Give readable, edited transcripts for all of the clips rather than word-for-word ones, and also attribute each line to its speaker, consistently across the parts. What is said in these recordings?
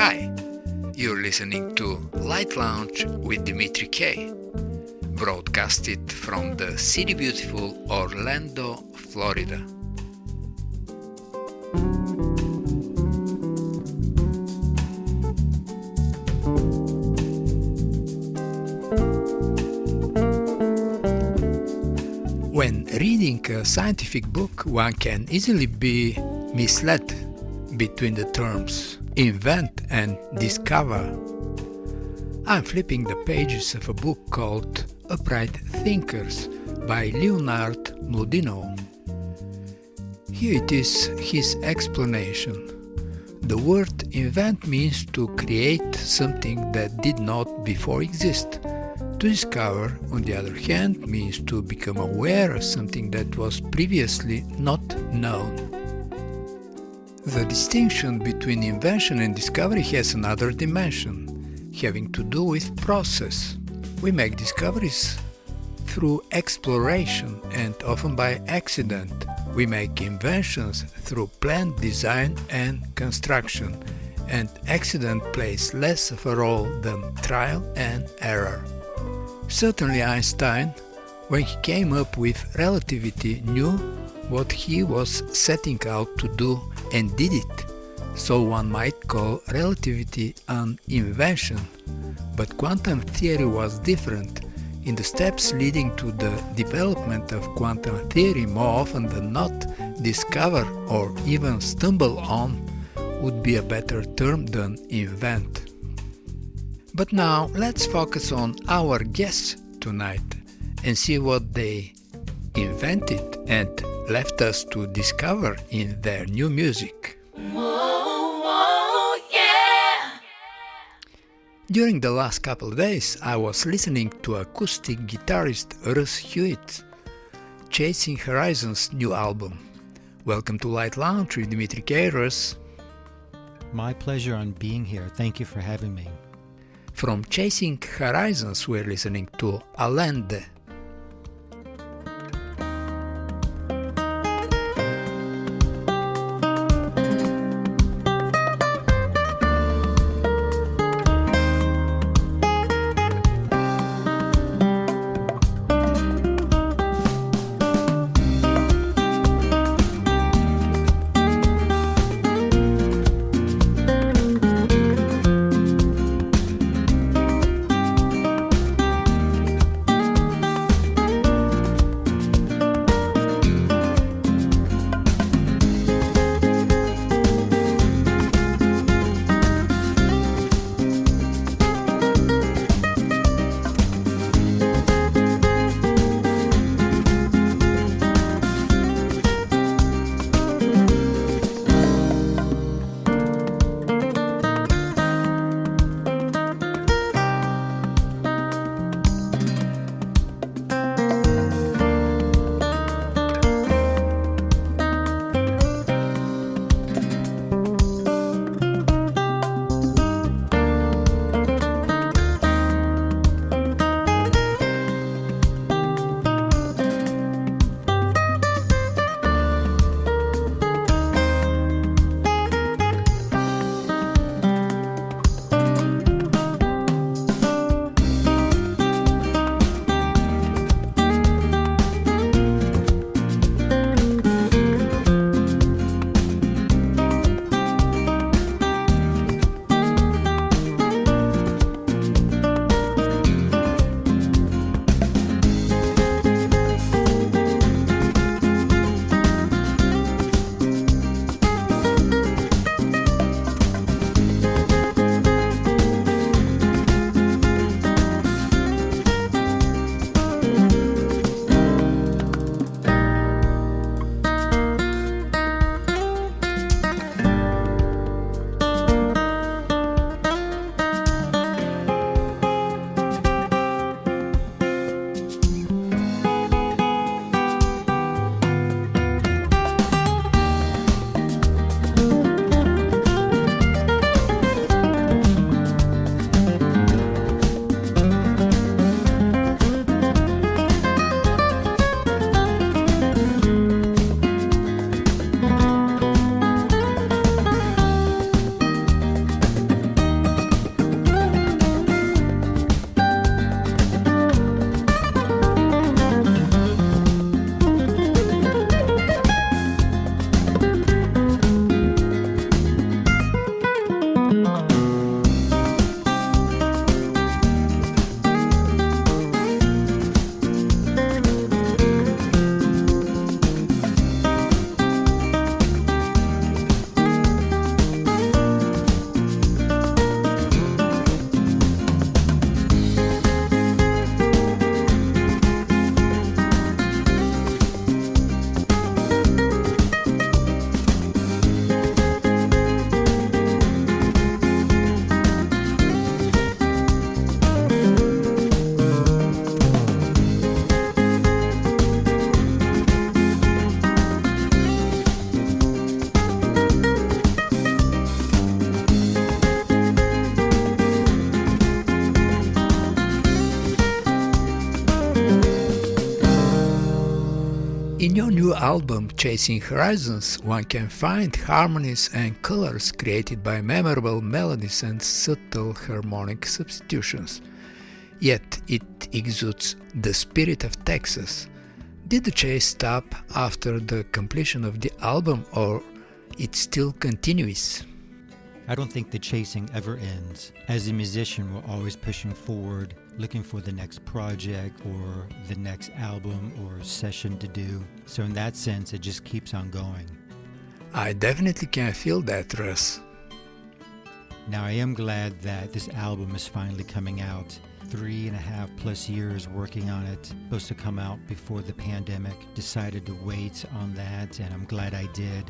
Speaker 1: Hi, you're listening to Light Lounge with Dimitri K, broadcasted from the city beautiful Orlando, Florida. When reading a scientific book, one can easily be misled between the terms invent and discover. I'm flipping the pages of a book called Upright Thinkers by Leonard Mlodinow. Here it is his explanation. The word invent means to create something that did not before exist. To discover, on the other hand, means to become aware of something that was previously not known. The distinction between invention and discovery has another dimension, having to do with process. We make discoveries through exploration and often by accident. We make inventions through planned design and construction, and accident plays less of a role than trial and error. Certainly Einstein, when he came up with relativity, knew what he was setting out to do and did it, so one might call relativity an invention. But quantum theory was different. In the steps leading to the development of quantum theory, more often than not, discover or even stumble on would be a better term than invent. But now let's focus on our guests tonight and see what they invented and left us to discover in their new music.
Speaker 2: Whoa, whoa, yeah.
Speaker 1: During the last couple of days, I was listening to acoustic guitarist Russ Hewitt, Chasing Horizons' new album. Welcome to Light Lounge with Dimitri K. Russ.
Speaker 3: My pleasure on being here. Thank you for having me.
Speaker 1: From Chasing Horizons, we're listening to Allende. new album Chasing Horizons, one can find harmonies and colors created by memorable melodies and subtle harmonic substitutions. Yet it exudes the spirit of Texas. Did the chase stop after the completion of the album, or it still continues?
Speaker 3: I don't think the chasing ever ends. As a musician, we're always pushing forward, looking for the next project or the next album or session to do. So in that sense, it just keeps on going.
Speaker 1: I definitely can feel that, Russ.
Speaker 3: Now I am glad that this album is finally coming out. 3.5+ years working on it, supposed to come out before the pandemic. Decided to wait on that, and I'm glad I did.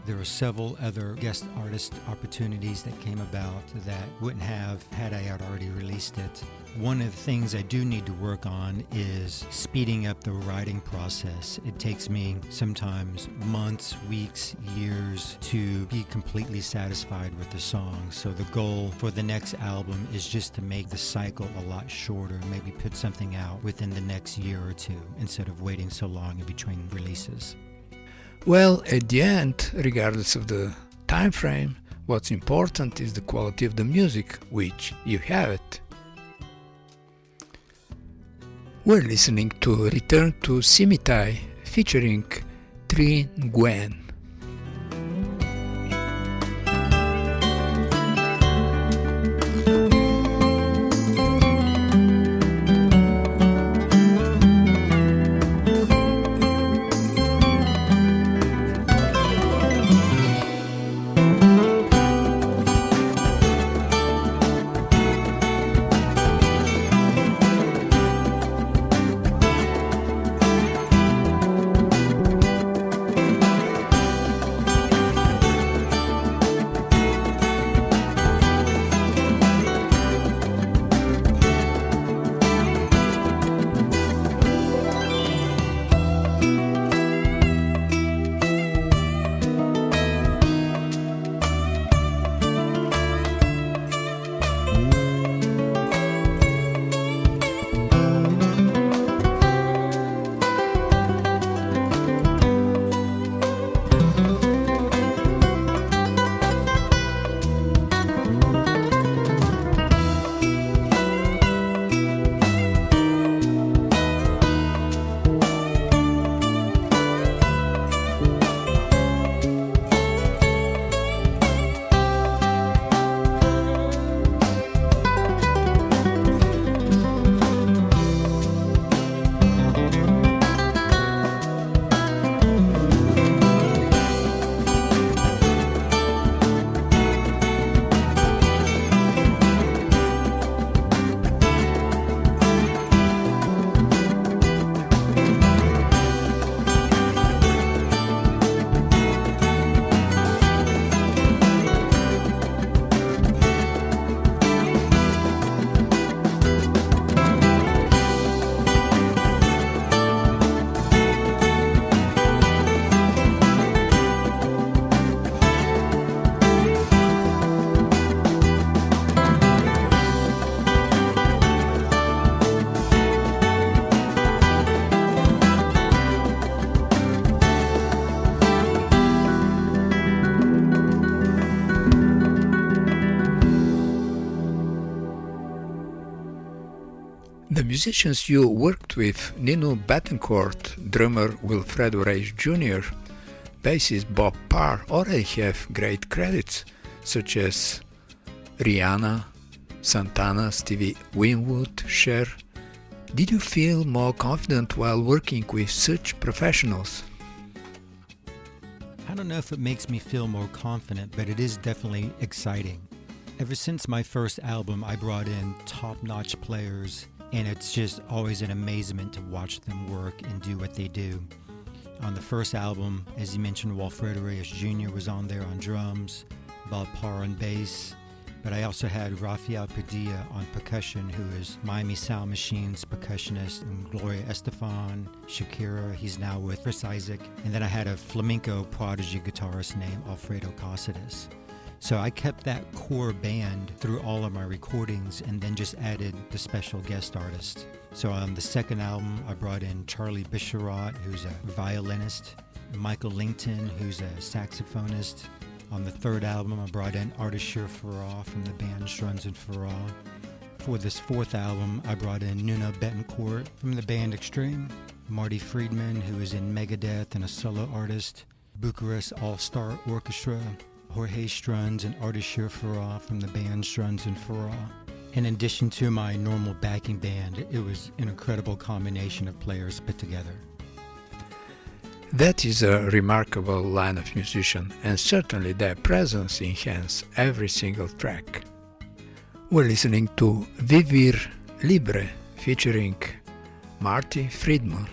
Speaker 3: There were several other guest artist opportunities that came about that wouldn't have had I had already released it. One of the things I do need to work on is speeding up the writing process. It takes me sometimes months, weeks, years to be completely satisfied with the song. So the goal for the next album is just to make the cycle a lot shorter, maybe put something out within the next year or two instead of waiting so long in between releases.
Speaker 1: Well, at the end, regardless of the time frame, what's important is the quality of the music, which you have it. We're listening to Return to Simitai featuring Tri Nguyen. The musicians you worked with, Nino Betancourt, drummer Wilfredo Reis Jr., bassist Bob Parr, already have great credits, such as Rihanna, Santana, Stevie Winwood, Cher. Did you feel more confident while working with such professionals?
Speaker 3: I don't know if it makes me feel more confident, but it is definitely exciting. Ever since my first album, I brought in top-notch players, and it's just always an amazement to watch them work and do what they do. On the first album, as you mentioned, Wilfredo Reis Jr. was on there on drums, Bob Parr on bass, but I also had Rafael Padilla on percussion, who is Miami Sound Machine's percussionist, and Gloria Estefan, Shakira, he's now with Chris Isaac, and then I had a flamenco prodigy guitarist named Alfredo Casares. So I kept that core band through all of my recordings and then just added the special guest artist. So on the second album, I brought in Charlie Bisharat, who's a violinist. Michael Lington, who's a saxophonist. On the third album, I brought in Ardeshir Farah from the band Struns and Farah. For this fourth album, I brought in Nuno Betancourt from the band Extreme, Marty Friedman, who is in Megadeth and a solo artist, Bucharest All-Star Orchestra, Jorge Struns and Ardeshir Farah from the band Struns and Farah. In addition to my normal backing band, it was an incredible combination of players put together.
Speaker 1: That is a remarkable line of musicians, and certainly their presence enhances every single track. We're listening to Vivir Libre featuring Marty Friedman.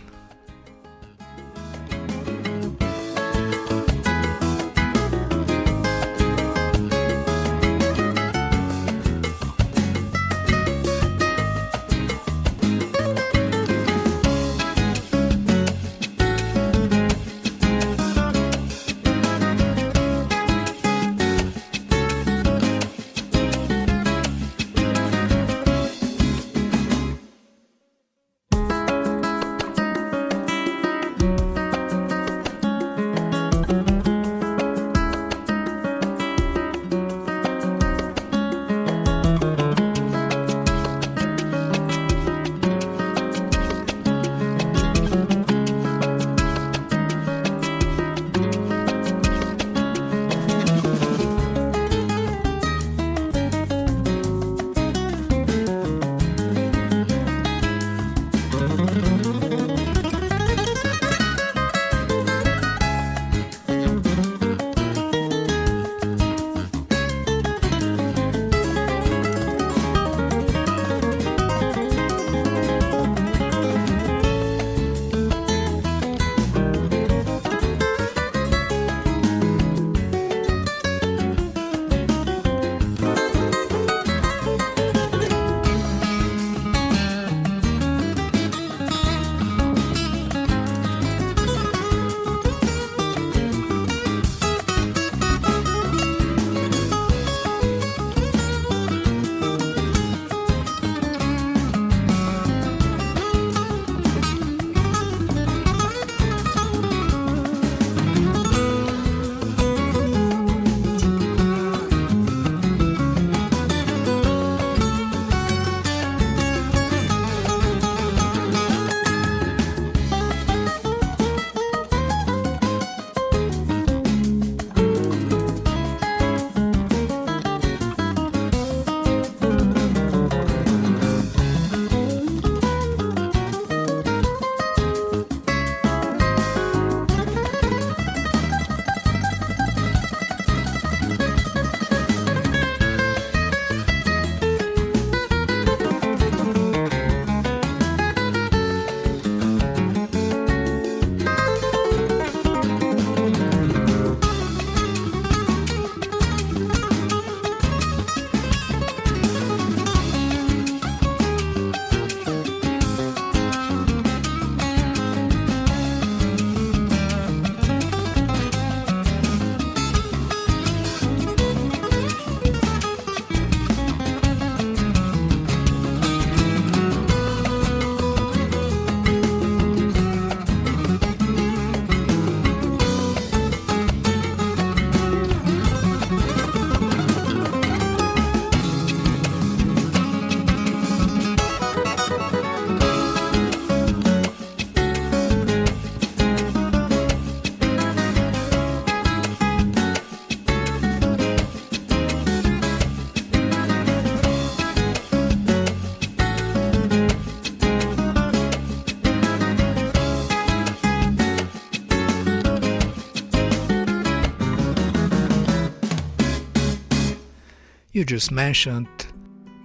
Speaker 1: You just mentioned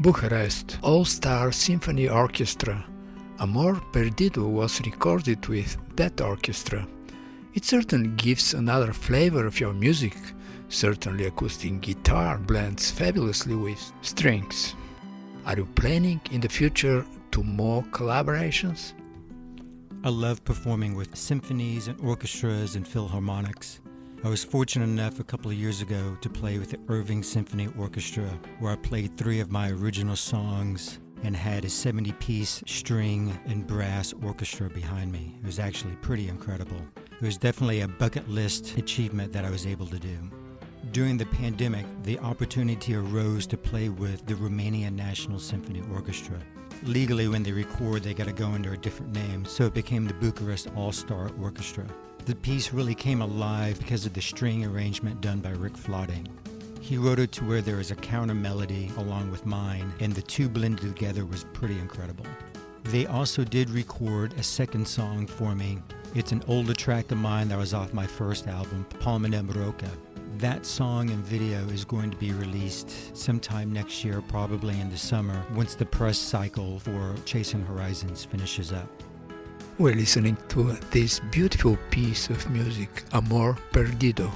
Speaker 1: Bucharest All-Star Symphony Orchestra. Amor Perdido was recorded with that orchestra. It certainly gives another flavor of your music. Certainly acoustic guitar blends fabulously with strings. Are you planning in the future to more collaborations?
Speaker 3: I love performing with symphonies and orchestras and philharmonics. I was fortunate enough a couple of years ago to play with the Irving Symphony Orchestra, where I played 3 of my original songs and had a 70-piece string and brass orchestra behind me. It was actually pretty incredible. It was definitely a bucket list achievement that I was able to do. During the pandemic, the opportunity arose to play with the Romanian National Symphony Orchestra. Legally, when they record, they got to go under a different name, so it became the Bucharest All-Star Orchestra. The piece really came alive because of the string arrangement done by Rick Flotting. He wrote it to where there is a counter melody along with mine, and the two blended together was pretty incredible. They also did record a second song for me. It's an older track of mine that was off my first album, Palmina Maroca. That song and video is going to be released sometime next year, probably in the summer, once the press cycle for Chasing Horizons finishes up.
Speaker 1: We're listening to this beautiful piece of music, Amor Perdido.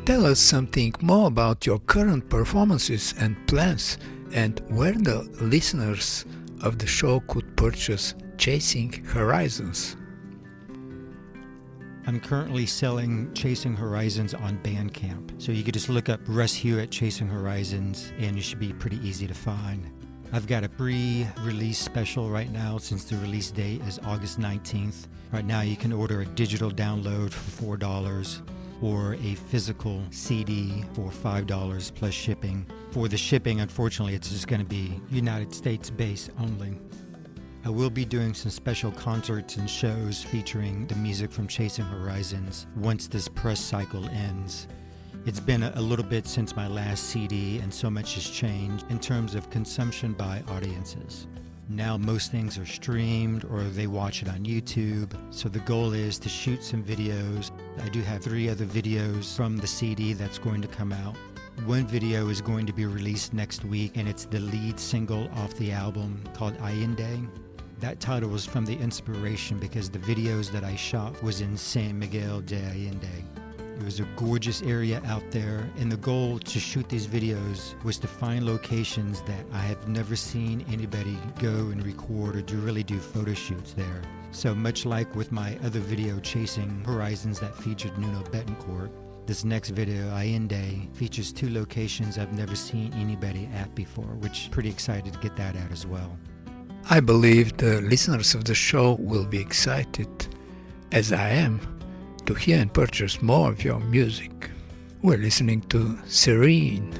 Speaker 1: Tell us something more about your current performances and plans, and where the listeners of the show could purchase Chasing Horizons.
Speaker 3: I'm currently selling Chasing Horizons on Bandcamp, so you could just look up Russ Hewitt Chasing Horizons and it should be pretty easy to find. I've got a pre-release special right now since the release date is August 19th. Right now you can order a digital download for $4 or a physical CD for $5 plus shipping. For the shipping, unfortunately, it's just going to be United States based only. I will be doing some special concerts and shows featuring the music from Chasing Horizons once this press cycle ends. It's been a little bit since my last CD and so much has changed in terms of consumption by audiences. Now most things are streamed or they watch it on YouTube, so the goal is to shoot some videos. I do have 3 other videos from the CD that's going to come out. One video is going to be released next week and it's the lead single off the album called Allende. That title was from the inspiration because the videos that I shot was in San Miguel de Allende. It was a gorgeous area out there, and the goal to shoot these videos was to find locations that I have never seen anybody go and record or really do photo shoots there. So much like with my other video, Chasing Horizons, that featured Nuno Betancourt, this next video, Allende, features 2 locations I've never seen anybody at before, which pretty excited to get that out as well.
Speaker 1: I believe the listeners of the show will be excited, as I am, to hear and purchase more of your music. We're listening to Serene.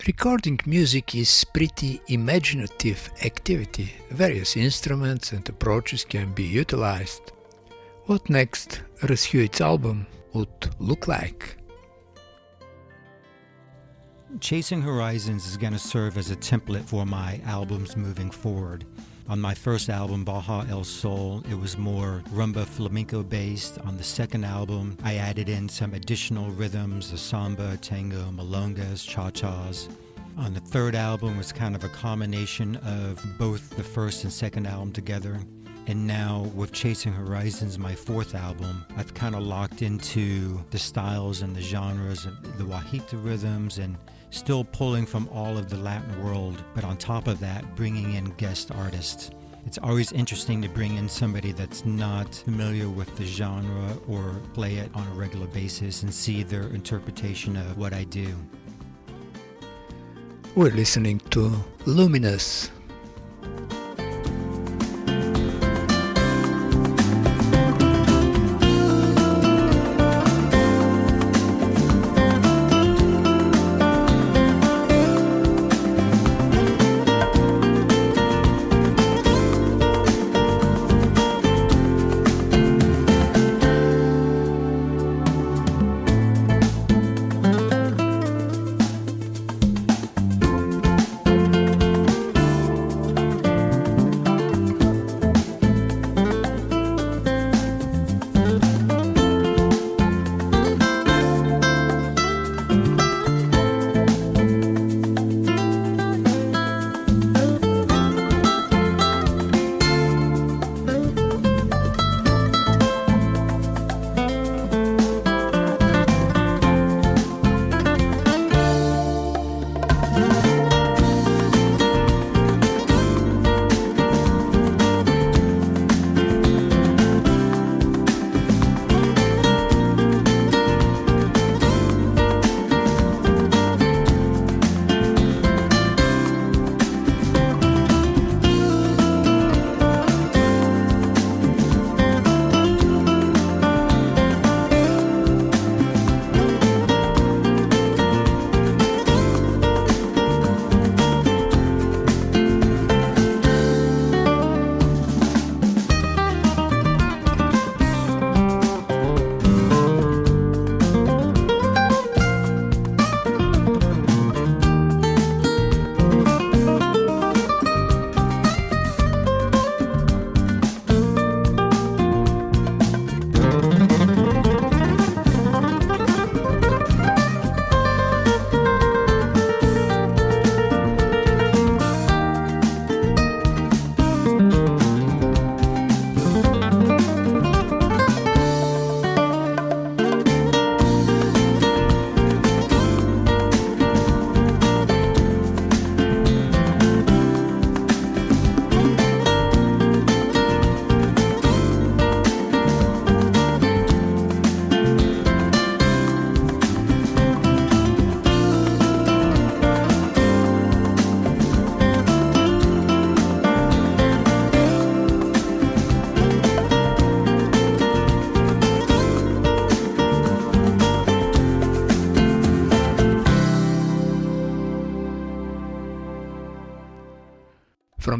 Speaker 1: Recording music is pretty imaginative activity. Various instruments and approaches can be utilized. What next Russ Hewitt's album would look like?
Speaker 3: Chasing Horizons is going to serve as a template for my albums moving forward. On my first album, Baja El Sol, it was more rumba flamenco based. On the second album, I added in some additional rhythms, the samba, tango, milongas, cha-chas. On the third album was kind of a combination of both the first and second album together. And now with Chasing Horizons, my fourth album, I've kind of locked into the styles and the genres of the Wajita rhythms and still pulling from all of the Latin world, but on top of that, bringing in guest artists. It's always interesting to bring in somebody that's not familiar with the genre or play it on a regular basis and see their interpretation of what I do.
Speaker 1: We're listening to Luminous.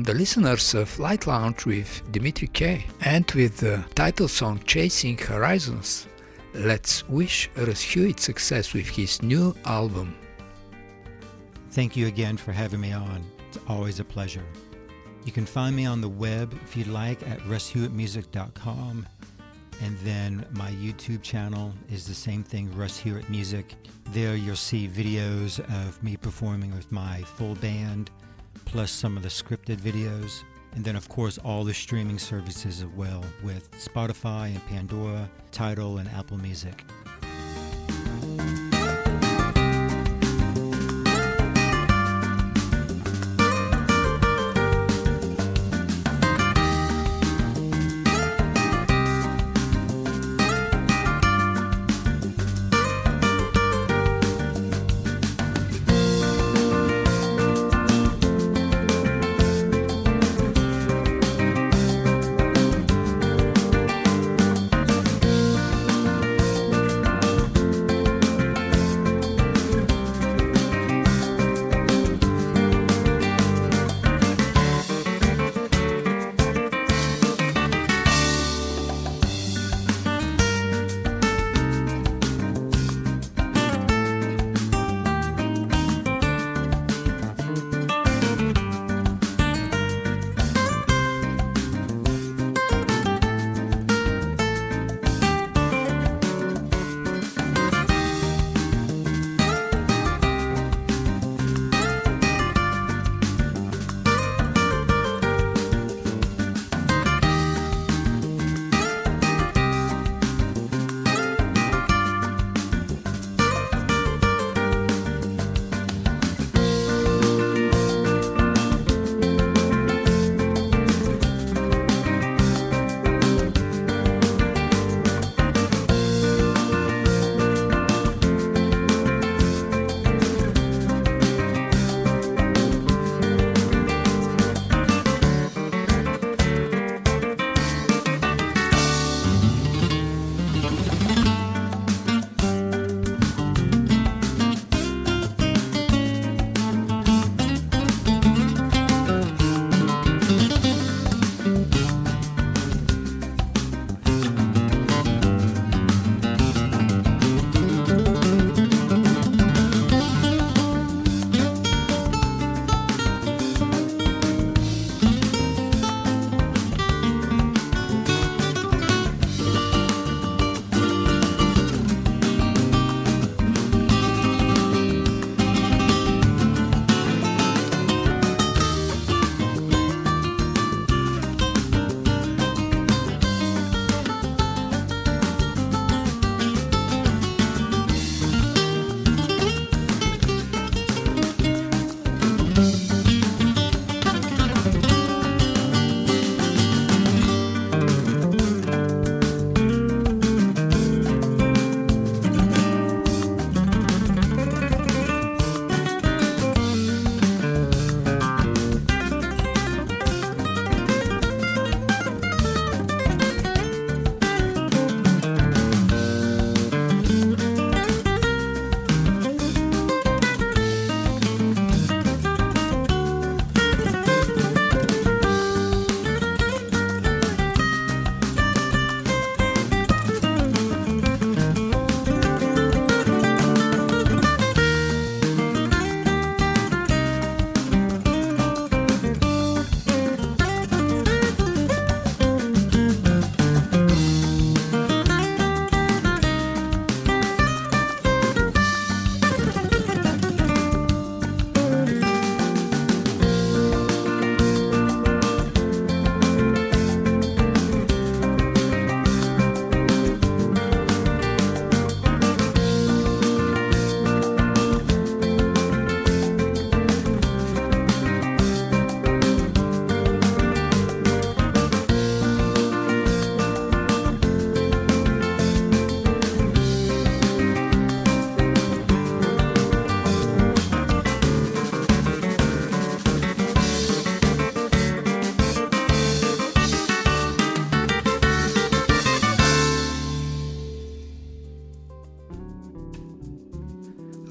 Speaker 1: from the listeners of Light Lounge with Dimitri K. And with the title song Chasing Horizons, let's wish Russ Hewitt success with his new album.
Speaker 3: Thank you again for having me on. It's always a pleasure. You can find me on the web if you'd like at russhewittmusic.com. And then my YouTube channel is the same thing, Russ Hewitt Music. There you'll see videos of me performing with my full band, plus some of the scripted videos. And then of course all the streaming services as well, with Spotify and Pandora, Tidal and Apple Music.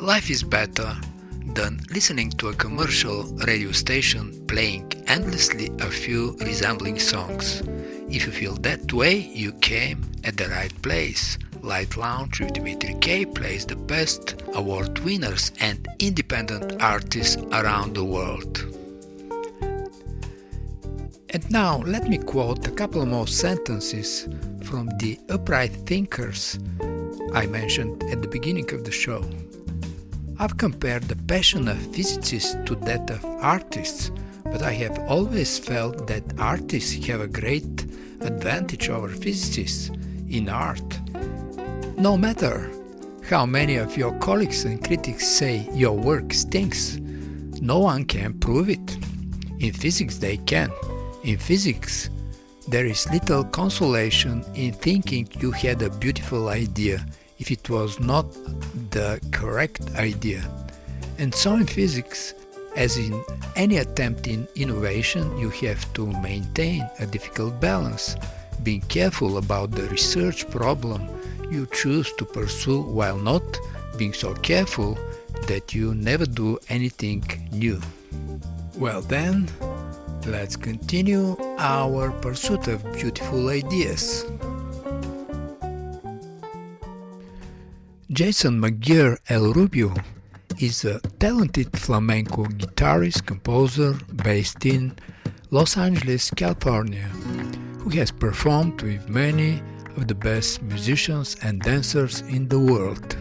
Speaker 1: Life is better than listening to a commercial radio station playing endlessly a few resembling songs. If you feel that way, you came at the right place. Light Lounge with Dimitri K plays the best award winners and independent artists around the world. And now let me quote a couple more sentences from the upright thinkers I mentioned at the beginning of the show. I've compared the passion of physicists to that of artists, but I have always felt that artists have a great advantage over physicists in art. No matter how many of your colleagues and critics say your work stinks, no one can prove it. In physics they can. In physics, there is little consolation in thinking you had a beautiful idea if it was not the correct idea. And so in physics, as in any attempt in innovation, you have to maintain a difficult balance, being careful about the research problem you choose to pursue while not being so careful that you never do anything new. Well then, let's continue our pursuit of beautiful ideas. Jason McGuire El Rubio is a talented flamenco guitarist composer based in Los Angeles, California, who has performed with many of the best musicians and dancers in the world.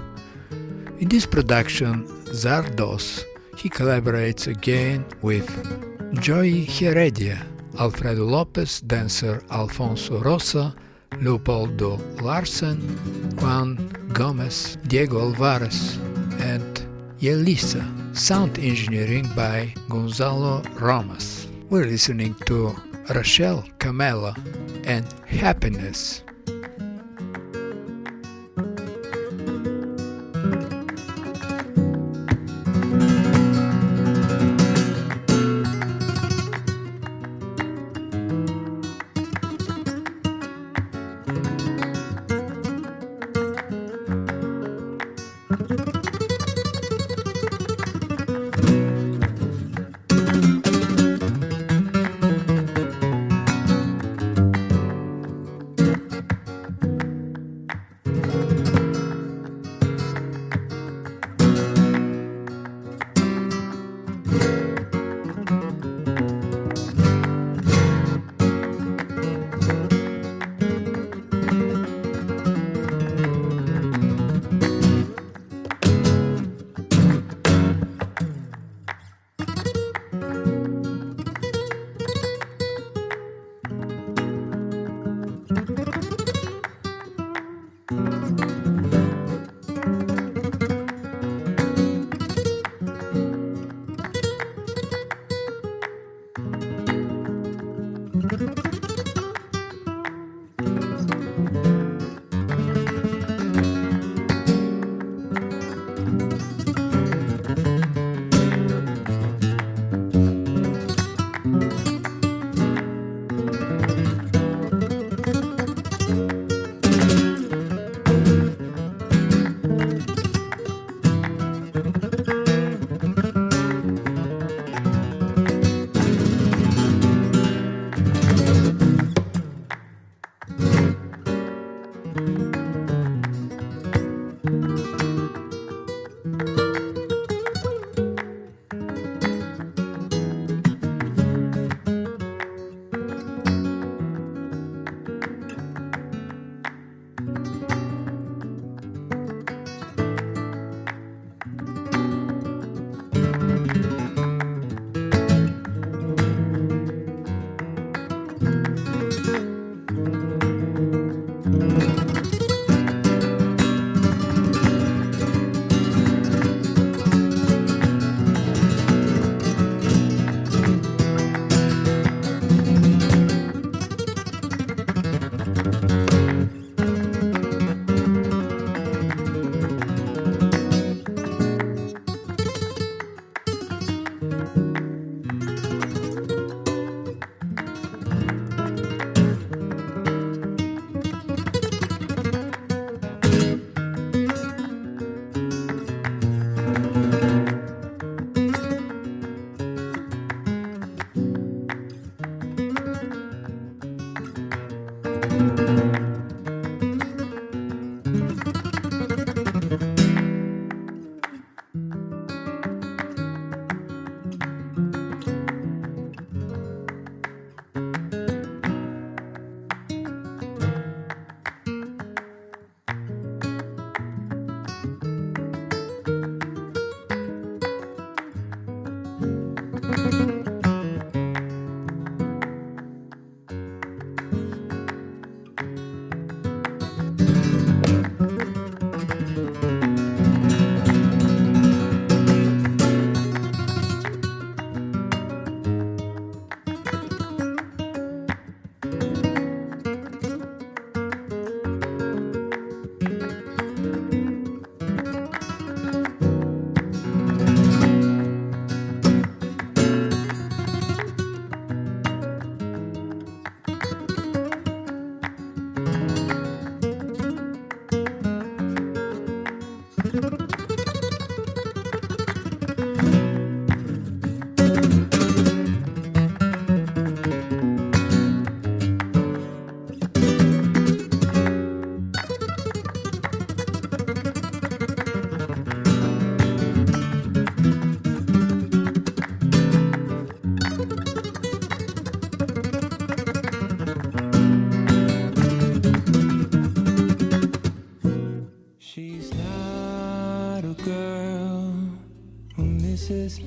Speaker 1: In this production, Zardos, he collaborates again with Joey Heredia, Alfredo Lopez, dancer Alfonso Rosa, Leopoldo Larsen, Juan Gomez, Diego Alvarez, and Yelisa, sound engineering by Gonzalo Ramos. We're listening to Rachel Camela and Happiness.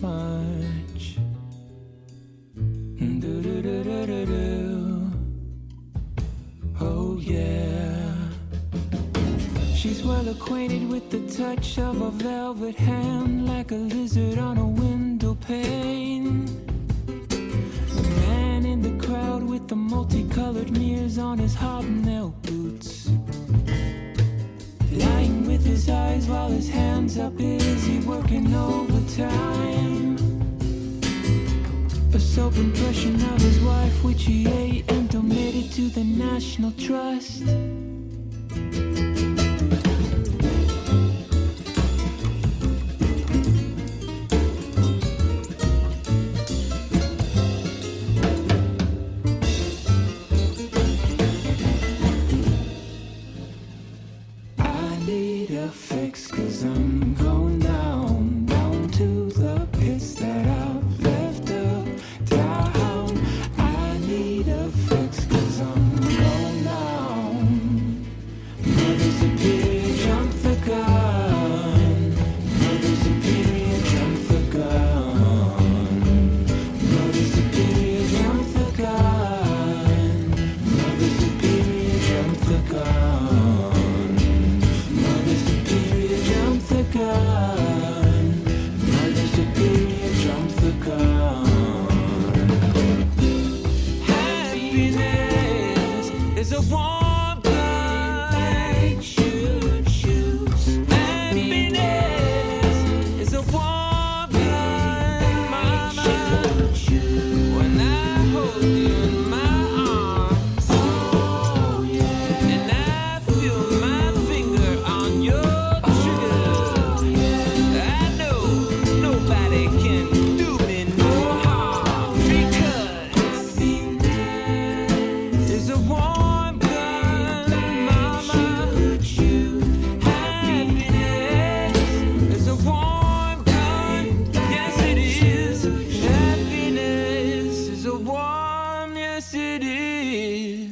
Speaker 4: much. Do-do-do-do-do-do. Oh yeah. She's well acquainted with the touch of a velvet hand, like a lizard on a window pane. The man in the crowd with the multicolored mirrors on his hobnail boots, lying with his eyes while his hands are busy working overtime. A soap impression of his wife, which he ate and donated to the National Trust. I need a fix, 'cause I'm going down, down to the pits that I've left uptown. I need a fix, 'cause I'm going down. Mother Superior, jump the gun. Mother Superior, jump the gun. Mother Superior, jump the gun. Mother Superior, jump the gun. Mother Superior, jump the gun. Mother Superior, jump the gun. Happiness is a warm blood. Shoot, shoot. Happiness is a warm blood, mama. When I hold you in my arms, oh yeah, and I feel my finger on your trigger, I know nobody can do me no harm, because happiness is a warm gun, mama. Happiness is a warm gun. Yes, it is. Happiness is a warm, yes, it is.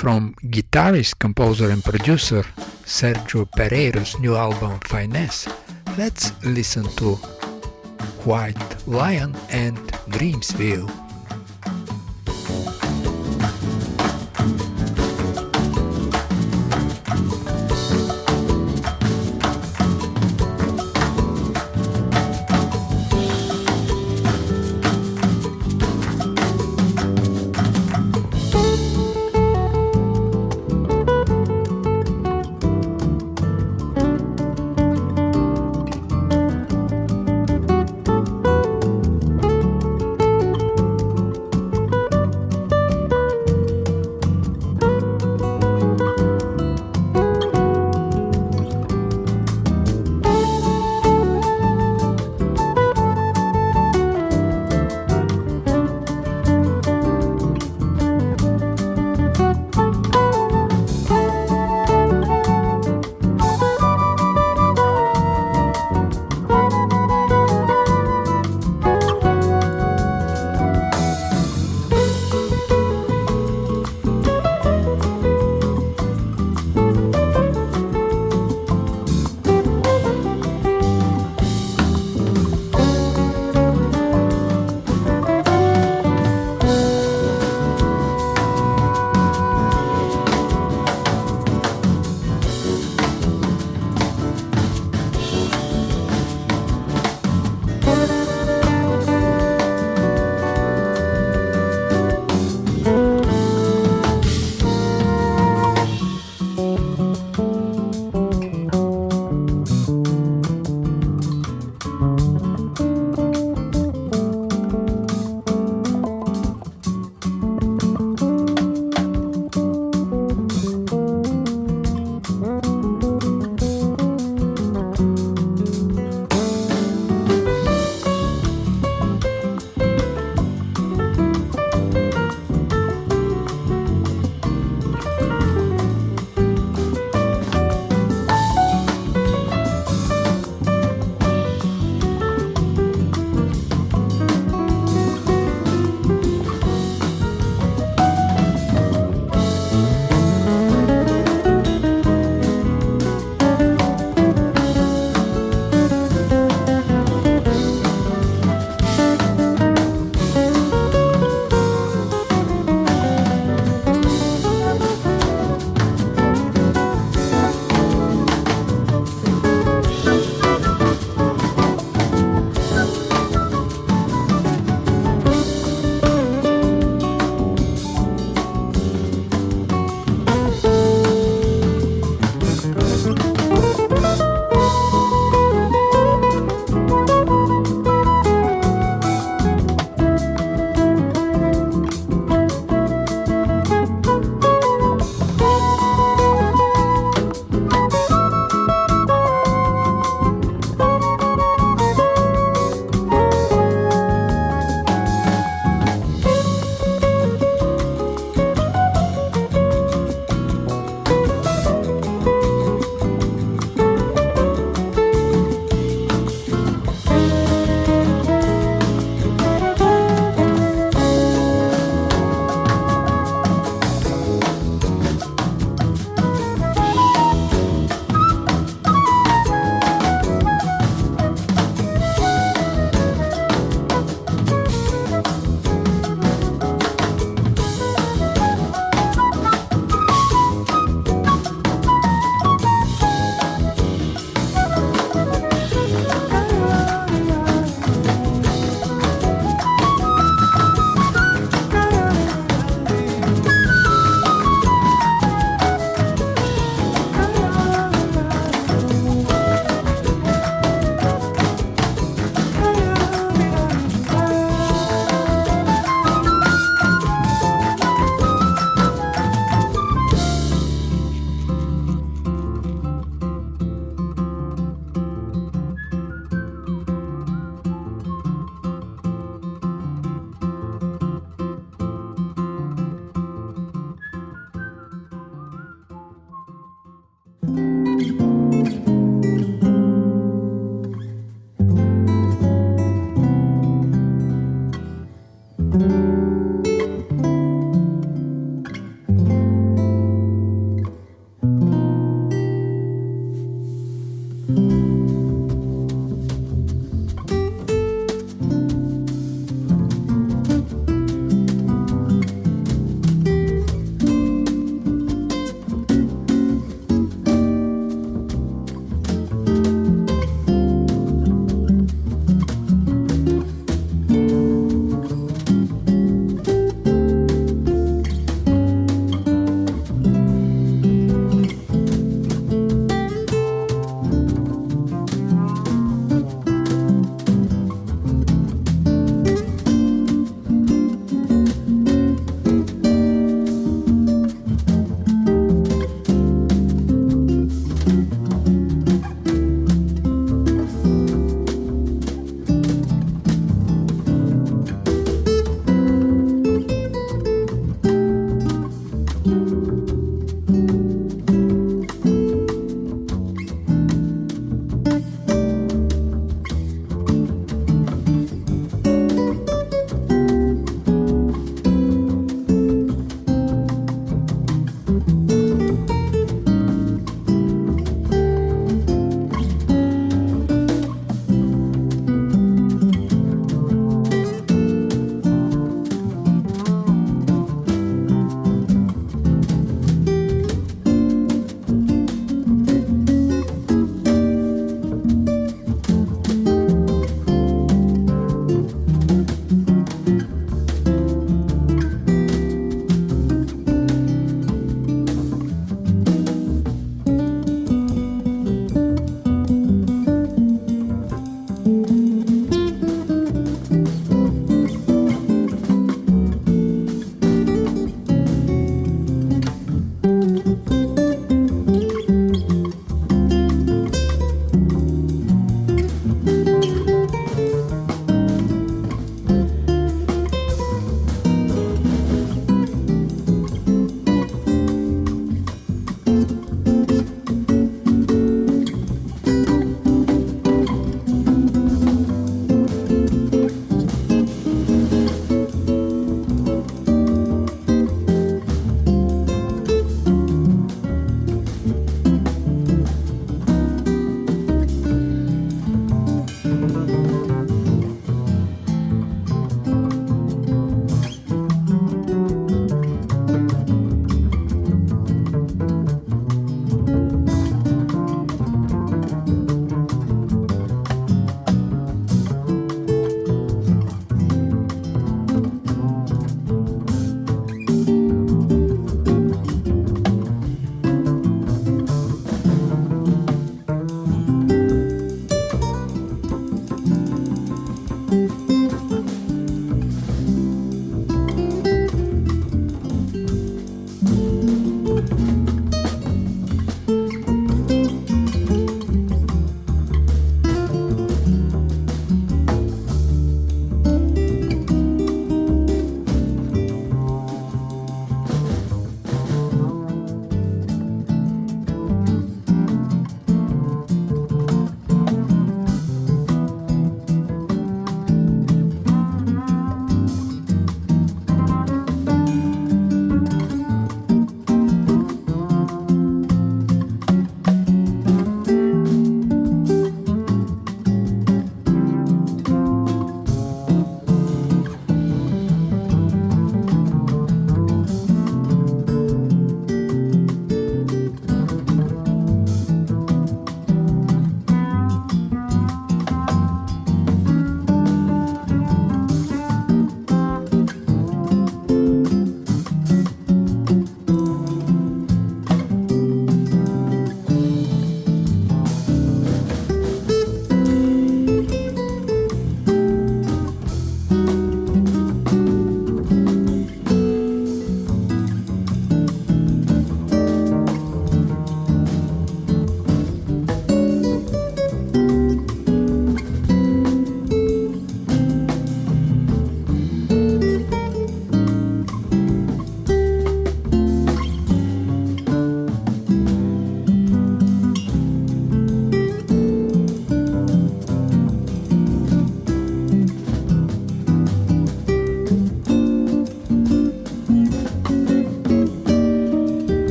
Speaker 1: From guitarist, composer and producer Sergio Pereira's new album Finesse, let's listen to White Lion and Dreamsville.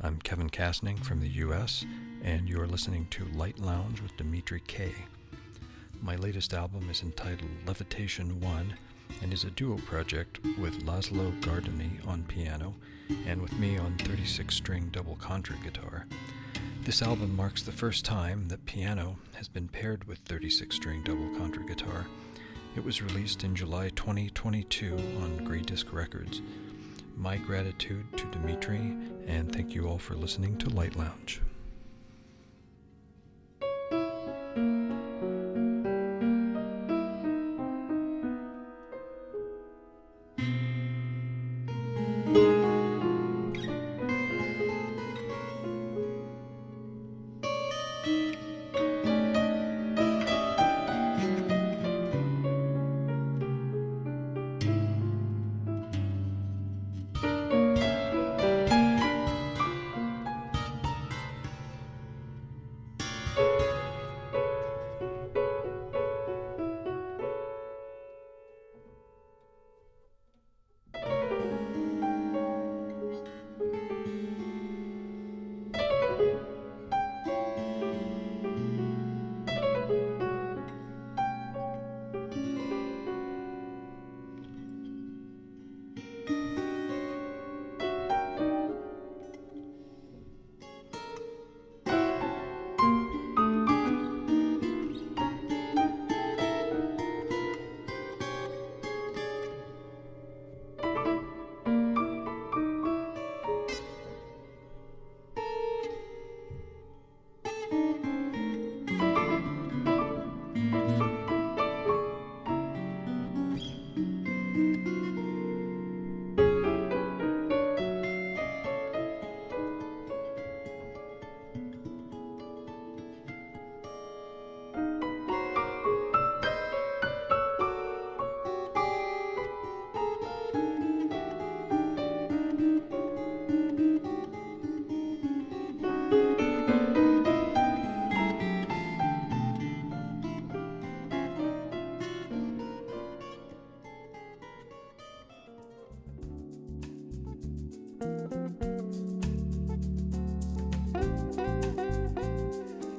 Speaker 5: I'm Kevin Kastning from the US, and you're listening to Light Lounge with Dimitri K. My latest album is entitled Levitation 1 and is a duo project with Laszlo Gardini on piano and with me on 36-string double contra guitar. This album marks the first time that piano has been paired with 36-string double contra guitar. It was released in July 2022 on Grey Disc Records. My gratitude to Dimitri, and thank you all for listening to Light Lounge.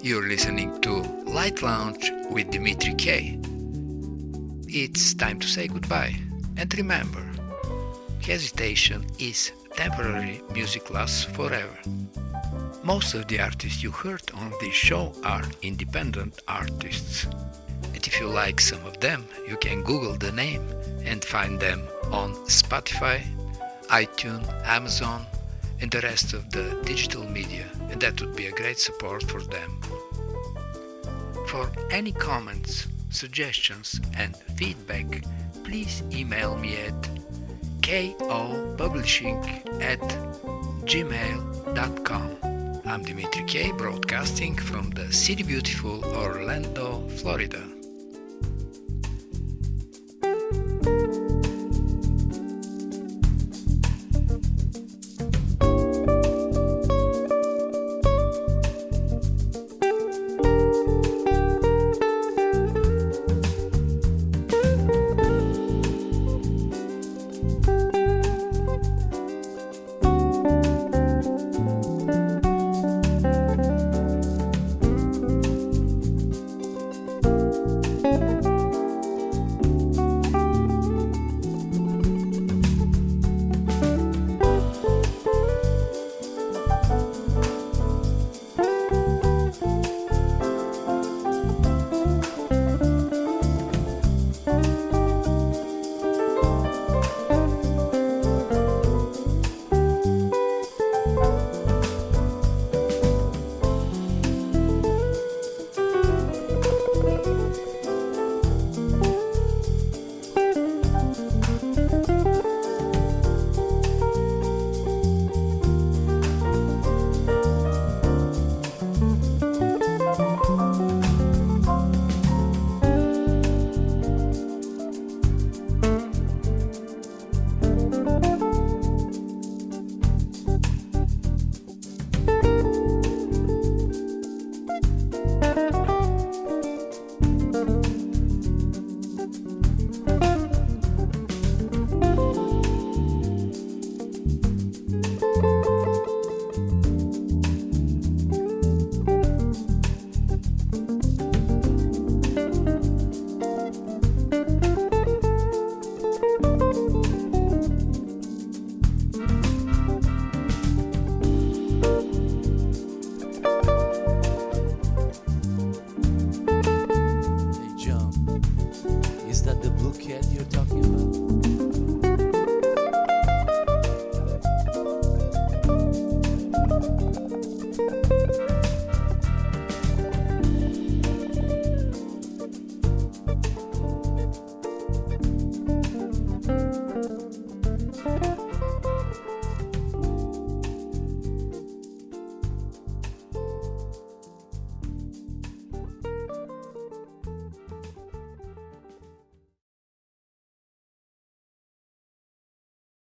Speaker 1: You're listening to Light Lounge with Dimitri K. It's time to say goodbye. And remember, hesitation is temporary, music lasts forever. Most of the artists you heard on this show are independent artists. And if you like some of them, you can Google the name and find them on Spotify, iTunes, Amazon, and the rest of the digital media, and that would be a great support for them. For any comments, suggestions and feedback, please email me at kopublishing@gmail.com. I'm Dimitri K, broadcasting from the city beautiful Orlando, Florida.